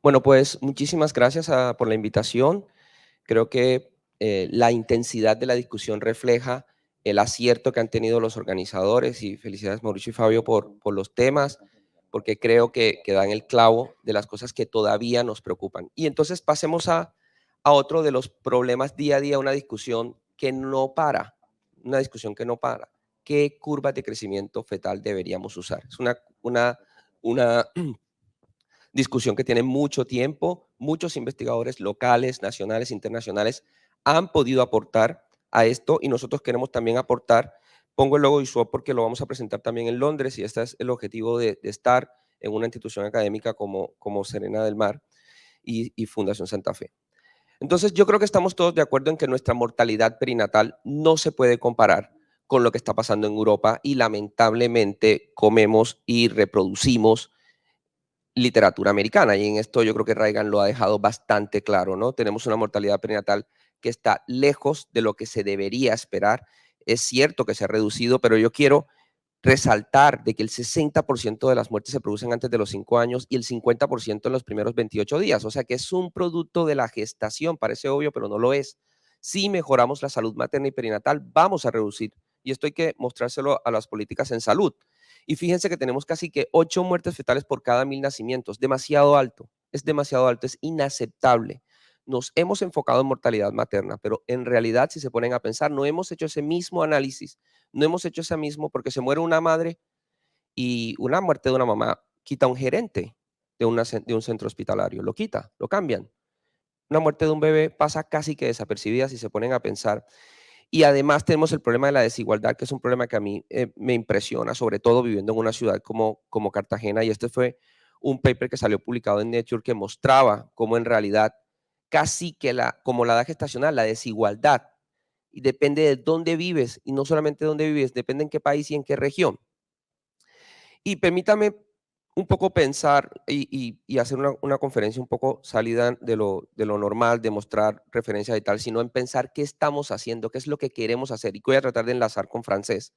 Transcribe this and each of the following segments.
Bueno, pues muchísimas gracias por la invitación. Creo que la intensidad de la discusión refleja el acierto que han tenido los organizadores y felicidades Mauricio y Fabio por los temas, porque creo que dan el clavo de las cosas que todavía nos preocupan. Y entonces pasemos a otro de los problemas día a día, una discusión que no para, una discusión que no para. ¿Qué curvas de crecimiento fetal deberíamos usar? Es una discusión que tiene mucho tiempo. Muchos investigadores locales, nacionales, internacionales han podido aportar a esto y nosotros queremos también aportar. Pongo el logo visual porque lo vamos a presentar también en Londres y este es el objetivo de estar en una institución académica como Serena del Mar y Fundación Santa Fe. Entonces, yo creo que estamos todos de acuerdo en que nuestra mortalidad perinatal no se puede comparar con lo que está pasando en Europa y lamentablemente comemos y reproducimos literatura americana. Y en esto yo creo que Reagan lo ha dejado bastante claro, ¿no? Tenemos una mortalidad perinatal que está lejos de lo que se debería esperar. Es cierto que se ha reducido, pero yo quiero resaltar de que el 60% de las muertes se producen antes de los 5 años y el 50% en los primeros 28 días. O sea que es un producto de la gestación, parece obvio, pero no lo es. Si mejoramos la salud materna y perinatal, vamos a reducir. Y esto hay que mostrárselo a las políticas en salud. Y fíjense que tenemos casi que 8 muertes fetales por cada 1000 nacimientos. Demasiado alto, es inaceptable. Nos hemos enfocado en mortalidad materna, pero en realidad, si se ponen a pensar, no hemos hecho ese mismo análisis, no hemos hecho ese mismo, porque se muere una madre y una muerte de una mamá quita un gerente de un centro hospitalario, lo quita, lo cambian. Una muerte de un bebé pasa casi que desapercibida si se ponen a pensar. Y además tenemos el problema de la desigualdad, que es un problema que a mí me impresiona, sobre todo viviendo en una ciudad como Cartagena. Y este fue un paper que salió publicado en Nature que mostraba cómo en realidad casi que como la edad gestacional, la desigualdad, y depende de dónde vives, y no solamente de dónde vives, depende en qué país y en qué región. Y permítame un poco pensar y hacer una conferencia un poco salida de lo normal, de mostrar referencias y tal, sino en pensar qué estamos haciendo, qué es lo que queremos hacer. Y voy a tratar de enlazar con francés.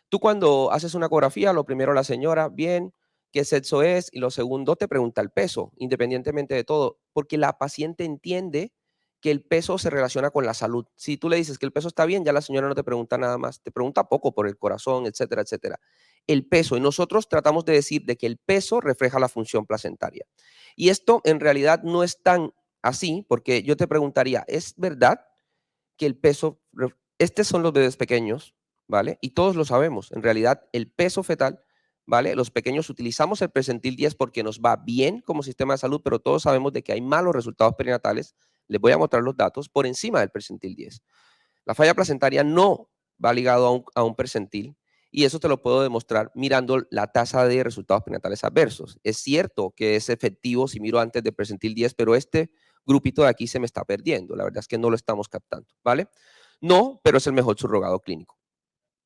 Tú cuando haces una ecografía, lo primero la señora, bien, qué sexo es, y lo segundo te pregunta el peso, independientemente de todo, porque la paciente entiende que el peso se relaciona con la salud. Si tú le dices que el peso está bien, ya la señora no te pregunta nada más, te pregunta poco por el corazón, etcétera, etcétera. El peso, y nosotros tratamos de decir de que el peso refleja la función placentaria. Y esto en realidad no es tan así, porque yo te preguntaría, ¿es verdad que el peso, estos son los bebés pequeños, ¿vale? Y todos lo sabemos, en realidad el peso fetal, ¿vale? Los pequeños utilizamos el percentil 10 porque nos va bien como sistema de salud, pero todos sabemos de que hay malos resultados perinatales, les voy a mostrar los datos, por encima del percentil 10. La falla placentaria no va ligado a un percentil y eso te lo puedo demostrar mirando la tasa de resultados perinatales adversos. Es cierto que es efectivo si miro antes del percentil 10, pero este grupito de aquí se me está perdiendo. La verdad es que no lo estamos captando, ¿vale? No, pero es el mejor surrogado clínico.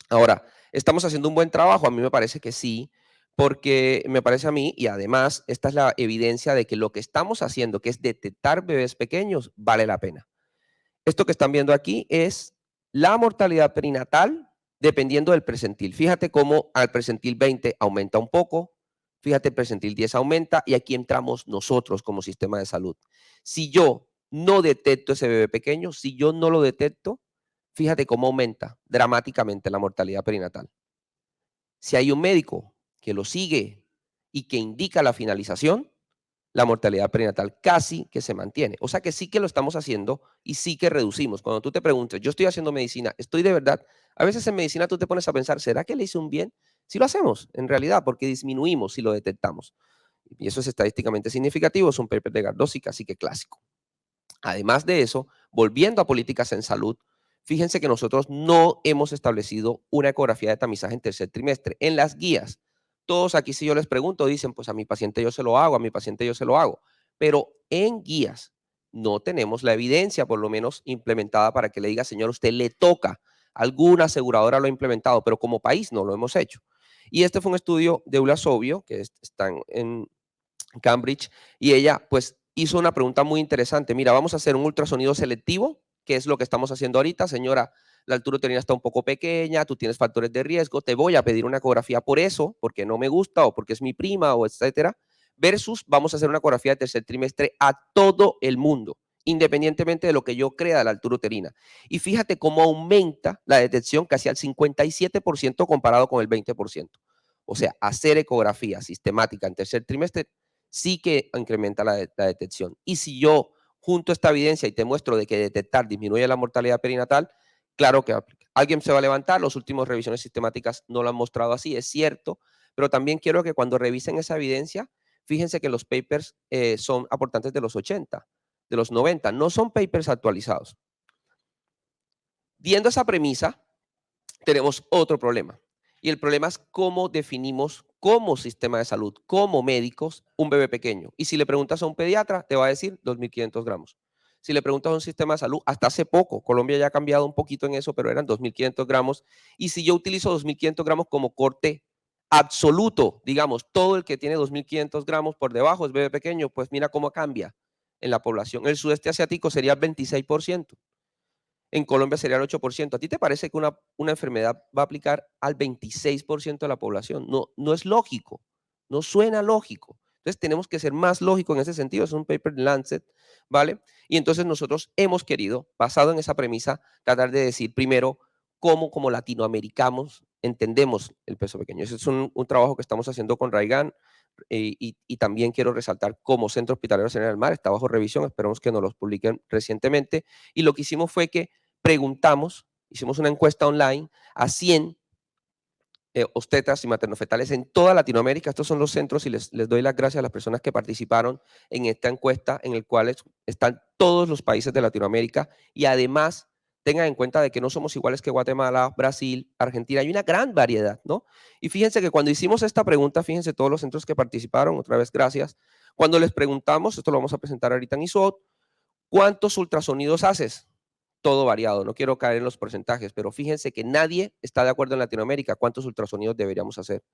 Ahora, ¿estamos haciendo un buen trabajo? A mí me parece que sí, porque me parece a mí, y además esta es la evidencia de que lo que estamos haciendo, que es detectar bebés pequeños, vale la pena. Esto que están viendo aquí es la mortalidad perinatal dependiendo del percentil. Fíjate cómo al percentil 20 aumenta un poco, fíjate el percentil 10 aumenta y aquí entramos nosotros como sistema de salud. Si yo no detecto ese bebé pequeño, si yo no lo detecto, fíjate cómo aumenta dramáticamente la mortalidad perinatal. Si hay un médico que lo sigue y que indica la finalización, la mortalidad perinatal casi que se mantiene. O sea que sí que lo estamos haciendo y sí que reducimos. Cuando tú te preguntes, yo estoy haciendo medicina, estoy de verdad, a veces en medicina tú te pones a pensar, ¿será que le hice un bien? Sí lo hacemos, en realidad, porque disminuimos si lo detectamos. Y eso es estadísticamente significativo, es un paper de Gardossi, casi que clásico. Además de eso, volviendo a políticas en salud, fíjense que nosotros no hemos establecido una ecografía de tamizaje en tercer trimestre. En las guías, todos aquí si yo les pregunto, dicen, pues a mi paciente yo se lo hago, a mi paciente yo se lo hago. Pero en guías no tenemos la evidencia, por lo menos implementada, para que le diga, señor, usted le toca. Alguna aseguradora lo ha implementado, pero como país no lo hemos hecho. Y este fue un estudio de Eula Sobio, que está en Cambridge, y ella pues hizo una pregunta muy interesante. Mira, vamos a hacer un ultrasonido selectivo, que es lo que estamos haciendo ahorita. Señora, la altura uterina está un poco pequeña, tú tienes factores de riesgo, te voy a pedir una ecografía por eso, porque no me gusta o porque es mi prima o etcétera, versus vamos a hacer una ecografía de tercer trimestre a todo el mundo, independientemente de lo que yo crea de la altura uterina. Y fíjate cómo aumenta la detección casi al 57% comparado con el 20%. O sea, hacer ecografía sistemática en tercer trimestre sí que incrementa la detección. Y si yo junto esta evidencia y te muestro de que detectar disminuye la mortalidad perinatal, claro que aplica. Alguien se va a levantar, los últimos revisiones sistemáticas no lo han mostrado así, es cierto, pero también quiero que cuando revisen esa evidencia, fíjense que los papers son aportantes de los 80, de los 90, no son papers actualizados. Viendo esa premisa, tenemos otro problema. Y el problema es cómo definimos como sistema de salud, como médicos, un bebé pequeño. Y si le preguntas a un pediatra, te va a decir 2.500 gramos. Si le preguntas a un sistema de salud, hasta hace poco, Colombia ya ha cambiado un poquito en eso, pero eran 2.500 gramos. Y si yo utilizo 2.500 gramos como corte absoluto, digamos, todo el que tiene 2.500 gramos por debajo es bebé pequeño, pues mira cómo cambia en la población. El sudeste asiático sería el 26%. En Colombia sería el 8%. ¿A ti te parece que una enfermedad va a aplicar al 26% de la población? No, no es lógico, no suena lógico. Entonces tenemos que ser más lógicos en ese sentido. Es un paper de Lancet, ¿vale? Y entonces nosotros hemos querido, basado en esa premisa, tratar de decir primero cómo como latinoamericanos entendemos el peso pequeño. Ese es un trabajo que estamos haciendo con Raigan y también quiero resaltar como Centro Hospitalario General del Mar, está bajo revisión, esperemos que nos los publiquen recientemente. Y lo que hicimos fue que preguntamos, hicimos una encuesta online a 100 obstetras y maternofetales en toda Latinoamérica. Estos son los centros y les doy las gracias a las personas que participaron en esta encuesta, en el cual están todos los países de Latinoamérica y además tengan en cuenta de que no somos iguales que Guatemala, Brasil, Argentina, hay una gran variedad, ¿no? Y fíjense que cuando hicimos esta pregunta, fíjense todos los centros que participaron, otra vez gracias, cuando les preguntamos, esto lo vamos a presentar ahorita en ISOT, ¿cuántos ultrasonidos haces? Todo variado, no quiero caer en los porcentajes, pero fíjense que nadie está de acuerdo en Latinoamérica cuántos ultrasonidos deberíamos hacer.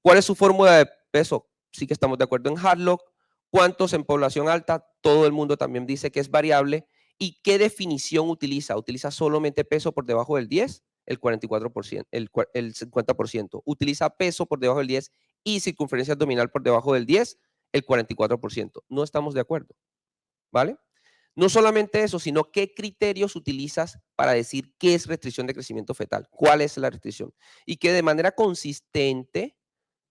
¿Cuál es su fórmula de peso? Sí que estamos de acuerdo en Hadlock. ¿Cuántos en población alta? Todo el mundo también dice que es variable. ¿Y qué definición utiliza? ¿Utiliza solamente peso por debajo del 10? El 44%, el 50%. ¿Utiliza peso por debajo del 10 y circunferencia abdominal por debajo del 10? El 44%. No estamos de acuerdo, ¿vale? No solamente eso, sino qué criterios utilizas para decir qué es restricción de crecimiento fetal, cuál es la restricción. Y que de manera consistente,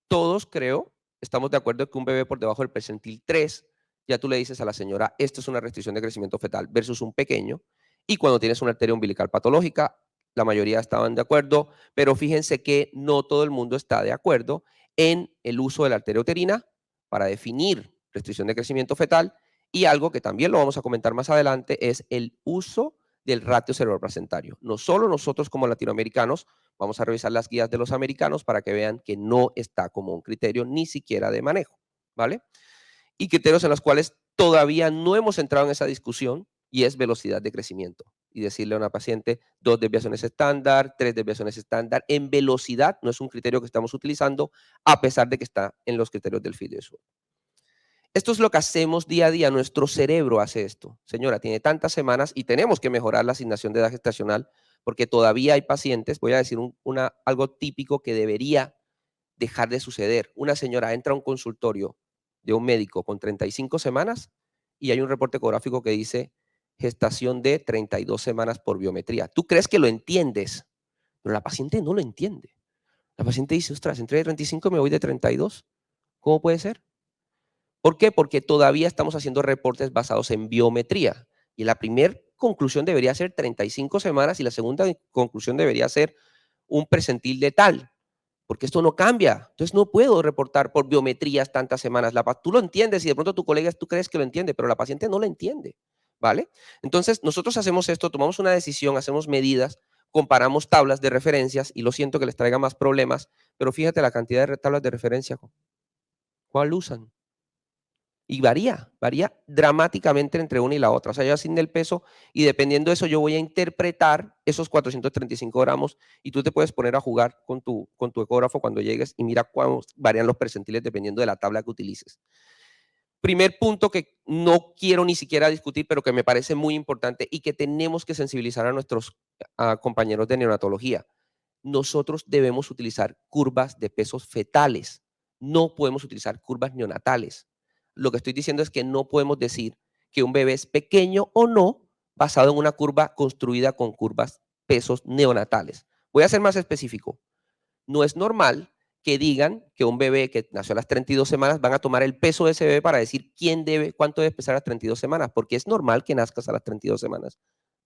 todos creo, estamos de acuerdo que un bebé por debajo del percentil 3, ya tú le dices a la señora, esto es una restricción de crecimiento fetal versus un pequeño. Y cuando tienes una arteria umbilical patológica, la mayoría estaban de acuerdo, pero fíjense que no todo el mundo está de acuerdo en el uso de la arteria uterina para definir restricción de crecimiento fetal. Y algo que también lo vamos a comentar más adelante es el uso del ratio cerebroplacentario. No solo nosotros como latinoamericanos, vamos a revisar las guías de los americanos para que vean que no está como un criterio ni siquiera de manejo, ¿vale? Y criterios en los cuales todavía no hemos entrado en esa discusión y es velocidad de crecimiento. Y decirle a una paciente 2 desviaciones estándar, 3 desviaciones estándar, en velocidad no es un criterio que estamos utilizando a pesar de que está en los criterios del FIDESUR. Esto es lo que hacemos día a día, nuestro cerebro hace esto. Señora, tiene tantas semanas y tenemos que mejorar la asignación de edad gestacional porque todavía hay pacientes, voy a decir algo típico que debería dejar de suceder. Una señora entra a un consultorio de un médico con 35 semanas y hay un reporte ecográfico que dice gestación de 32 semanas por biometría. Tú crees que lo entiendes, pero la paciente no lo entiende. La paciente dice, ostras, entré de 35 y me voy de 32. ¿Cómo puede ser? ¿Por qué? Porque todavía estamos haciendo reportes basados en biometría. Y la primera conclusión debería ser 35 semanas y la segunda conclusión debería ser un percentil de tal, porque esto no cambia. Entonces no puedo reportar por biometrías tantas semanas. Tú lo entiendes y de pronto tu colega tú crees que lo entiende, pero la paciente no lo entiende, ¿vale? Entonces nosotros hacemos esto, tomamos una decisión, hacemos medidas, comparamos tablas de referencias y lo siento que les traiga más problemas, pero fíjate la cantidad de tablas de referencia. ¿Cuál usan? Y varía dramáticamente entre una y la otra. O sea, yo asigné el peso y dependiendo de eso yo voy a interpretar esos 435 gramos y tú te puedes poner a jugar con tu ecógrafo cuando llegues y mira cuándo varían los percentiles dependiendo de la tabla que utilices. Primer punto que no quiero ni siquiera discutir, pero que me parece muy importante y que tenemos que sensibilizar a nuestros compañeros de neonatología. Nosotros debemos utilizar curvas de pesos fetales, no podemos utilizar curvas neonatales. Lo que estoy diciendo es que no podemos decir que un bebé es pequeño o no basado en una curva construida con curvas pesos neonatales. Voy a ser más específico. No es normal que digan que un bebé que nació a las 32 semanas van a tomar el peso de ese bebé para decir cuánto debe pesar a las 32 semanas, porque es normal que nazcas a las 32 semanas.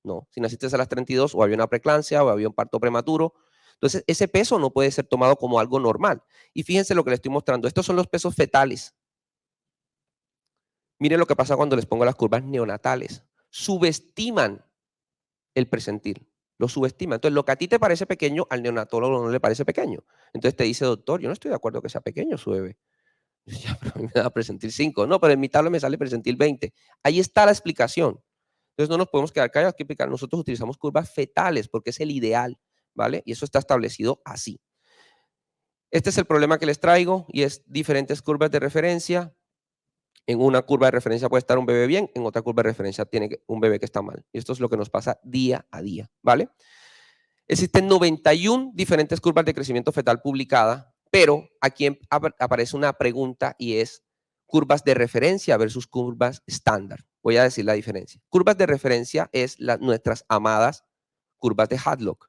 No, si naciste a las 32 o había una preeclampsia o había un parto prematuro, entonces ese peso no puede ser tomado como algo normal. Y fíjense lo que les estoy mostrando. Estos son los pesos fetales. Miren lo que pasa cuando les pongo las curvas neonatales. Subestiman el presentil. Lo subestima. Entonces, lo que a ti te parece pequeño, al neonatólogo no le parece pequeñño. Entonces te dice, doctor, yo no estoy de acuerdo que sea pequeño su bebé. Ya, pero a mí me da presentil 5. No, pero en mi tabla me sale presentil 20. Ahí está la explicación. Entonces, no nos podemos quedar callados. Que explicar. Nosotros utilizamos curvas fetales porque es el ideal, ¿vale? Y eso está establecido así. Este es el problema que les traigo y es diferentes curvas de referencia. En una curva de referencia puede estar un bebé bien, en otra curva de referencia tiene un bebé que está mal. Y esto es lo que nos pasa día a día, ¿vale? Existen 91 diferentes curvas de crecimiento fetal publicadas, pero aquí aparece una pregunta y es curvas de referencia versus curvas estándar. Voy a decir la diferencia. Curvas de referencia es nuestras amadas curvas de Hadlock.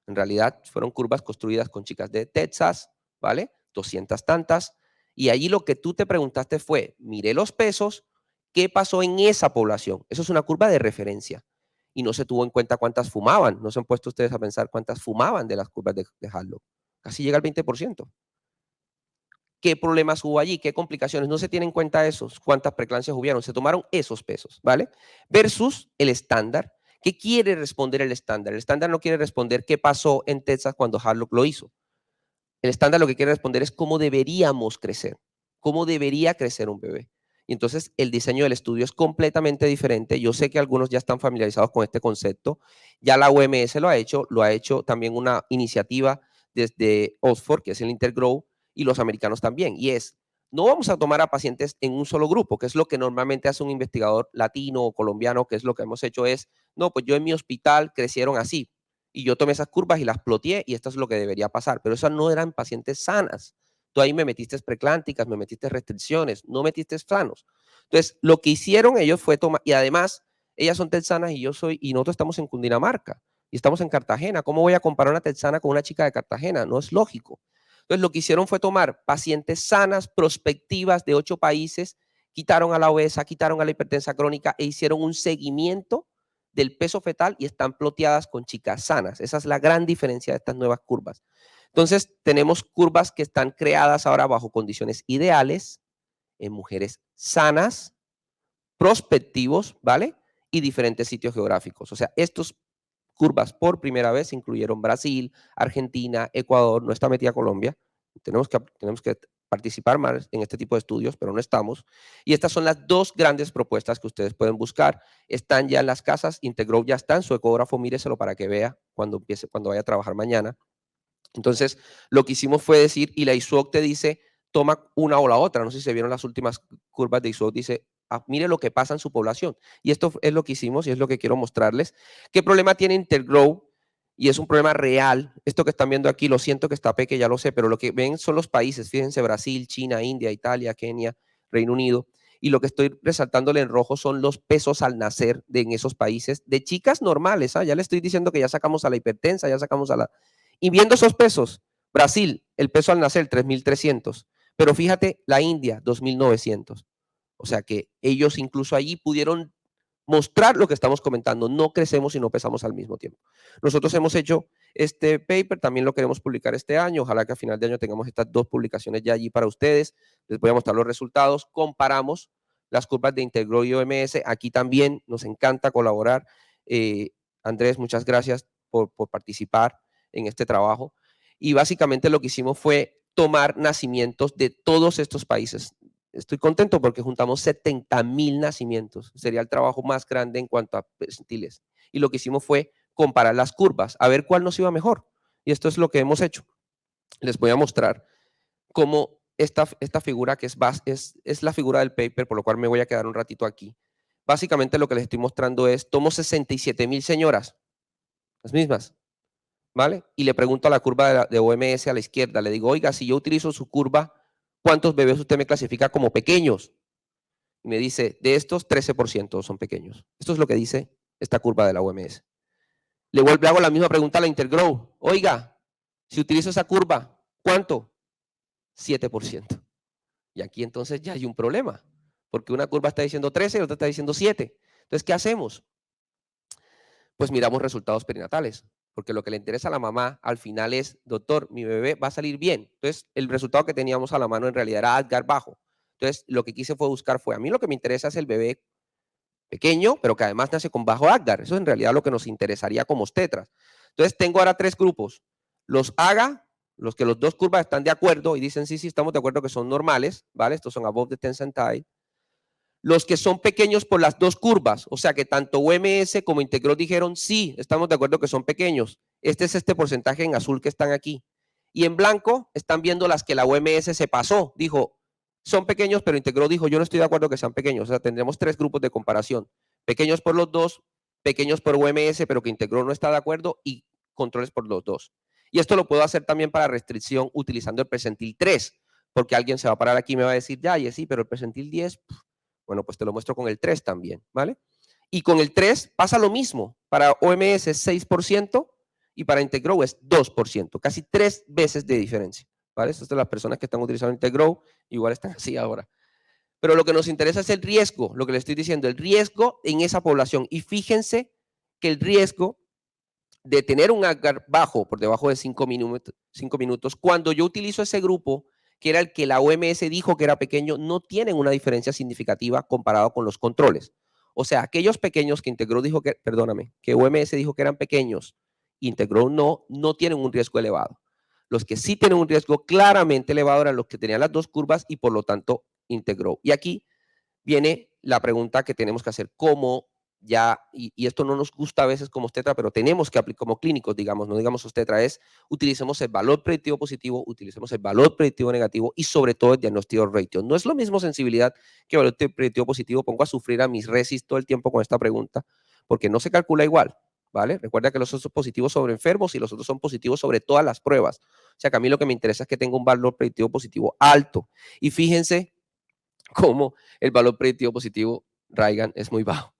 En realidad fueron curvas construidas con chicas de Texas, ¿vale? 200 tantas. Y allí lo que tú te preguntaste fue, miré los pesos, ¿qué pasó en esa población? Eso es una curva de referencia. Y no se tuvo en cuenta cuántas fumaban. No se han puesto ustedes a pensar cuántas fumaban de las curvas de Hadlock. Casi llega al 20%. ¿Qué problemas hubo allí? ¿Qué complicaciones? No se tienen en cuenta esos, cuántas preeclampsias hubieron. Se tomaron esos pesos, ¿vale? Versus el estándar. ¿Qué quiere responder el estándar? El estándar no quiere responder qué pasó en Texas cuando Hadlock lo hizo. El estándar lo que quiere responder es cómo deberíamos crecer, cómo debería crecer un bebé. Y entonces el diseño del estudio es completamente diferente. Yo sé que algunos ya están familiarizados con este concepto. Ya la OMS lo ha hecho también una iniciativa desde Oxford, que es el Intergrow, y los americanos también. Y es, no vamos a tomar a pacientes en un solo grupo, que es lo que normalmente hace un investigador latino o colombiano, que es lo que hemos hecho es, no, pues yo en mi hospital crecieron así, y yo tomé esas curvas y las ploteé y esto es lo que debería pasar, pero esas no eran pacientes sanas. Tú ahí me metiste preclánticas, me metiste restricciones, no metiste sanos. Entonces, lo que hicieron ellos fue tomar, y además, ellas son texanas y nosotros estamos en Cundinamarca y estamos en Cartagena. ¿Cómo voy a comparar una texana con una chica de Cartagena? No es lógico. Entonces, lo que hicieron fue tomar pacientes sanas, prospectivas de 8 países, quitaron a la obesa, quitaron a la hipertensa crónica e hicieron un seguimiento del peso fetal y están ploteadas con chicas sanas. Esa es la gran diferencia de estas nuevas curvas. Entonces, tenemos curvas que están creadas ahora bajo condiciones ideales en mujeres sanas, prospectivos, ¿vale? Y diferentes sitios geográficos. O sea, estos curvas por primera vez incluyeron Brasil, Argentina, Ecuador, no está metida Colombia. Tenemos que participar más en este tipo de estudios, pero no estamos. Y estas son las dos grandes propuestas que ustedes pueden buscar. Están ya en las casas, Integrow ya está en su ecógrafo, míreselo para que vea cuando vaya a trabajar mañana. Entonces, lo que hicimos fue decir, y la ISUOC te dice, toma una o la otra. No sé si se vieron las últimas curvas de ISUOC, dice, mire lo que pasa en su población. Y esto es lo que hicimos y es lo que quiero mostrarles. ¿Qué problema tiene Intergrow? Y es un problema real. Esto que están viendo aquí, lo siento que está pequeño, ya lo sé, pero lo que ven son los países. Fíjense, Brasil, China, India, Italia, Kenia, Reino Unido. Y lo que estoy resaltándole en rojo son los pesos al nacer en esos países de chicas normales. Ya le estoy diciendo que ya sacamos a la hipertensa, ya sacamos a la... Y viendo esos pesos, Brasil, el peso al nacer, 3.300. Pero fíjate, la India, 2.900. O sea que ellos incluso allí pudieron mostrar lo que estamos comentando. No crecemos y no pesamos al mismo tiempo. Nosotros hemos hecho este paper, también lo queremos publicar este año. Ojalá que a final de año tengamos estas dos publicaciones ya allí para ustedes. Les voy a mostrar los resultados. Comparamos las curvas de Integrow y OMS. Aquí también nos encanta colaborar. Andrés, muchas gracias por participar en este trabajo. Y básicamente lo que hicimos fue tomar nacimientos de todos estos países. Estoy contento porque juntamos 70,000 nacimientos. Sería el trabajo más grande en cuanto a percentiles. Y lo que hicimos fue comparar las curvas, a ver cuál nos iba mejor. Y esto es lo que hemos hecho. Les voy a mostrar cómo esta figura, que es la figura del paper, por lo cual me voy a quedar un ratito aquí. Básicamente lo que les estoy mostrando es, tomo 67,000 señoras, las mismas, ¿vale? Y le pregunto a la curva de OMS a la izquierda, le digo, oiga, si yo utilizo su curva, ¿cuántos bebés usted me clasifica como pequeños? Y me dice, de estos, 13% son pequeños. Esto es lo que dice esta curva de la OMS. Le hago la misma pregunta a la Intergrow. Oiga, si utilizo esa curva, ¿cuánto? 7%. Y aquí entonces ya hay un problema, porque una curva está diciendo 13 y otra está diciendo 7. Entonces, ¿qué hacemos? Pues miramos resultados perinatales, porque lo que le interesa a la mamá al final es, doctor, mi bebé va a salir bien. Entonces, el resultado que teníamos a la mano en realidad era Apgar bajo. Entonces, lo que quise fue buscar a mí lo que me interesa es el bebé pequeño, pero que además nace con bajo Apgar. Eso es en realidad lo que nos interesaría como obstetras. Entonces, tengo ahora 3 grupos. Los AGA, los que los dos curvas están de acuerdo y dicen, sí, estamos de acuerdo que son normales, ¿vale? Estos son above the 10 centile. Los que son pequeños por las dos curvas, o sea que tanto OMS como Integro dijeron, sí, estamos de acuerdo que son pequeños. Este es este porcentaje en azul que están aquí. Y en blanco están viendo las que la OMS se pasó. Dijo, son pequeños, pero Integro dijo, yo no estoy de acuerdo que sean pequeños. O sea, tendremos 3 grupos de comparación. Pequeños por los dos, pequeños por OMS, pero que Integro no está de acuerdo, y controles por los dos. Y esto lo puedo hacer también para restricción utilizando el percentil 3, porque alguien se va a parar aquí y me va a decir, ya, y sí, pero el percentil 10, bueno, pues te lo muestro con el 3 también, ¿vale? Y con el 3 pasa lo mismo. Para OMS es 6% y para Integrow es 2%, casi 3 veces de diferencia, ¿vale? Estas son las personas que están utilizando Integrow, igual están así ahora. Pero lo que nos interesa es el riesgo, lo que le estoy diciendo, el riesgo en esa población. Y fíjense que el riesgo de tener un Apgar bajo, por debajo de 5 minutos, cuando yo utilizo ese grupo, que era el que la OMS dijo que era pequeño, no tienen una diferencia significativa comparado con los controles. O sea, aquellos pequeños que Integrow dijo que, perdóname, que OMS dijo que eran pequeños, Integrow no tienen un riesgo elevado. Los que sí tienen un riesgo claramente elevado eran los que tenían las dos curvas y por lo tanto Integrow. Y aquí viene la pregunta que tenemos que hacer, ¿cómo ya, y esto no nos gusta a veces como obstetra, pero tenemos que aplicar como clínicos, digamos, no digamos obstetra, es utilicemos el valor predictivo positivo, utilicemos el valor predictivo negativo y sobre todo el diagnóstico ratio. No es lo mismo sensibilidad que valor predictivo positivo. Pongo a sufrir a mis resis todo el tiempo con esta pregunta, porque no se calcula igual, ¿vale? Recuerda que los otros son positivos sobre enfermos y los otros son positivos sobre todas las pruebas. O sea que a mí lo que me interesa es que tenga un valor predictivo positivo alto. Y fíjense cómo el valor predictivo positivo Raigan es muy bajo,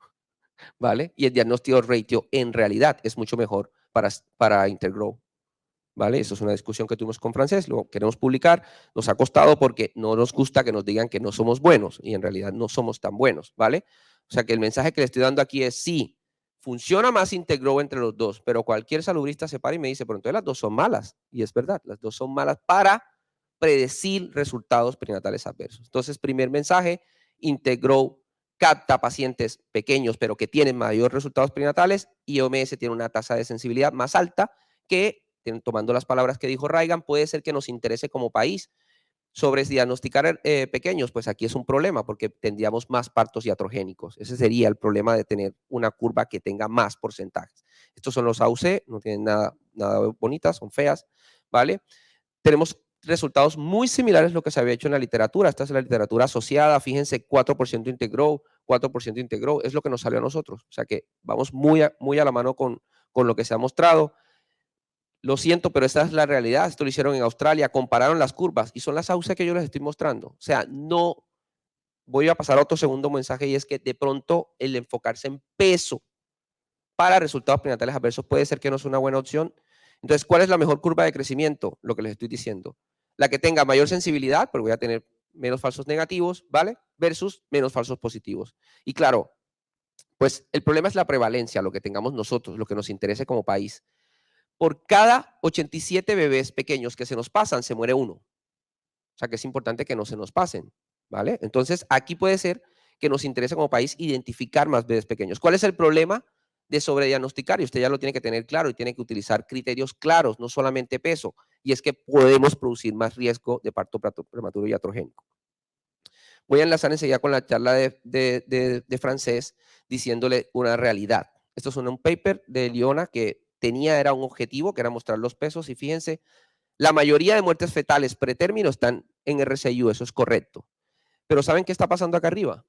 ¿vale? Y el diagnóstico ratio en realidad es mucho mejor para Intergrow, ¿vale? Eso es una discusión que tuvimos con Francés, lo queremos publicar, nos ha costado porque no nos gusta que nos digan que no somos buenos y en realidad no somos tan buenos, ¿vale? O sea que el mensaje que le estoy dando aquí es sí, funciona más Intergrow entre los dos, pero cualquier salubrista se para y me dice, pero entonces las dos son malas. Y es verdad, las dos son malas para predecir resultados perinatales adversos. Entonces, primer mensaje, Integrow capta pacientes pequeños, pero que tienen mayores resultados perinatales, y OMS tiene una tasa de sensibilidad más alta que, tomando las palabras que dijo Raigan, puede ser que nos interese como país. Sobre diagnosticar pequeños, pues aquí es un problema porque tendríamos más partos iatrogénicos. Ese sería el problema de tener una curva que tenga más porcentajes. Estos son los AUC, no tienen nada bonitas, son feas, ¿vale? Tenemos resultados muy similares a lo que se había hecho en la literatura. Esta es la literatura asociada, fíjense, 4% Integrow, 4% Integrow, es lo que nos salió a nosotros. O sea que vamos muy a la mano con lo que se ha mostrado. Lo siento, pero esta es la realidad. Esto lo hicieron en Australia, compararon las curvas y son las AUC que yo les estoy mostrando. O sea, no voy a pasar a otro segundo mensaje y es que de pronto el enfocarse en peso para resultados prenatales adversos puede ser que no es una buena opción. Entonces, ¿cuál es la mejor curva de crecimiento? Lo que les estoy diciendo. La que tenga mayor sensibilidad, porque voy a tener menos falsos negativos, ¿vale? Versus menos falsos positivos. Y claro, pues el problema es la prevalencia, lo que tengamos nosotros, lo que nos interese como país. Por cada 87 bebés pequeños que se nos pasan, se muere uno. O sea que es importante que no se nos pasen, ¿vale? Entonces, aquí puede ser que nos interese como país identificar más bebés pequeños. ¿Cuál es el problema de sobrediagnosticar? Y usted ya lo tiene que tener claro y tiene que utilizar criterios claros, no solamente peso. Y es que podemos producir más riesgo de parto prematuro y iatrogénico. Voy a enlazar enseguida con la charla de Francés diciéndole una realidad. Esto es un paper de Liona que era un objetivo, que era mostrar los pesos, y fíjense, la mayoría de muertes fetales pretérmino están en RCIU, eso es correcto. Pero ¿saben qué está pasando acá arriba?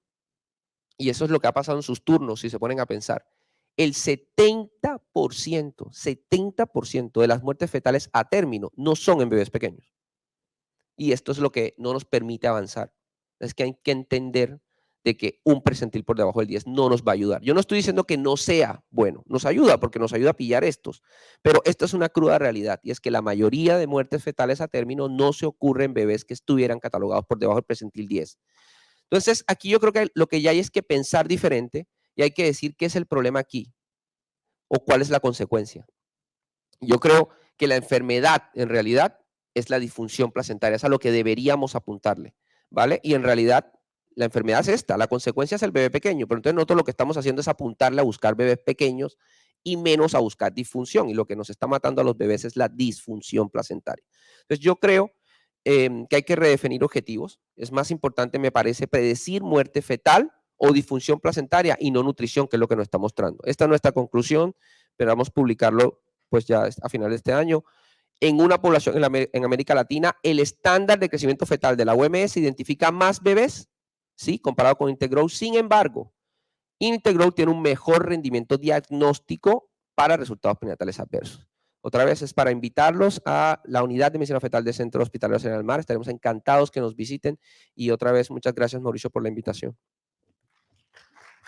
Y eso es lo que ha pasado en sus turnos, si se ponen a pensar. El 70% de las muertes fetales a término no son en bebés pequeños. Y esto es lo que no nos permite avanzar. Es que hay que entender de que un percentil por debajo del 10 no nos va a ayudar. Yo no estoy diciendo que no sea bueno, nos ayuda porque nos ayuda a pillar estos, pero esto es una cruda realidad y es que la mayoría de muertes fetales a término no se ocurre en bebés que estuvieran catalogados por debajo del percentil 10. Entonces, aquí yo creo que lo que ya hay es que pensar diferente y hay que decir qué es el problema aquí o cuál es la consecuencia. Yo creo que la enfermedad en realidad es la disfunción placentaria, es a lo que deberíamos apuntarle, ¿vale? Y en realidad la enfermedad es esta, la consecuencia es el bebé pequeño, pero entonces nosotros lo que estamos haciendo es apuntarle a buscar bebés pequeños y menos a buscar disfunción, y lo que nos está matando a los bebés es la disfunción placentaria. Entonces yo creo que hay que redefinir objetivos, es más importante, me parece, predecir muerte fetal o disfunción placentaria y no nutrición, que es lo que nos está mostrando. Esta es nuestra conclusión, esperamos publicarlo pues ya a final de este año. En una población en América Latina, el estándar de crecimiento fetal de la OMS identifica más bebés, ¿sí? Comparado con Integrow. Sin embargo, Integrow tiene un mejor rendimiento diagnóstico para resultados prenatales adversos. Otra vez es para invitarlos a la unidad de medicina fetal del Centro Hospitalario General Mar. Estaremos encantados que nos visiten y otra vez muchas gracias, Mauricio, por la invitación.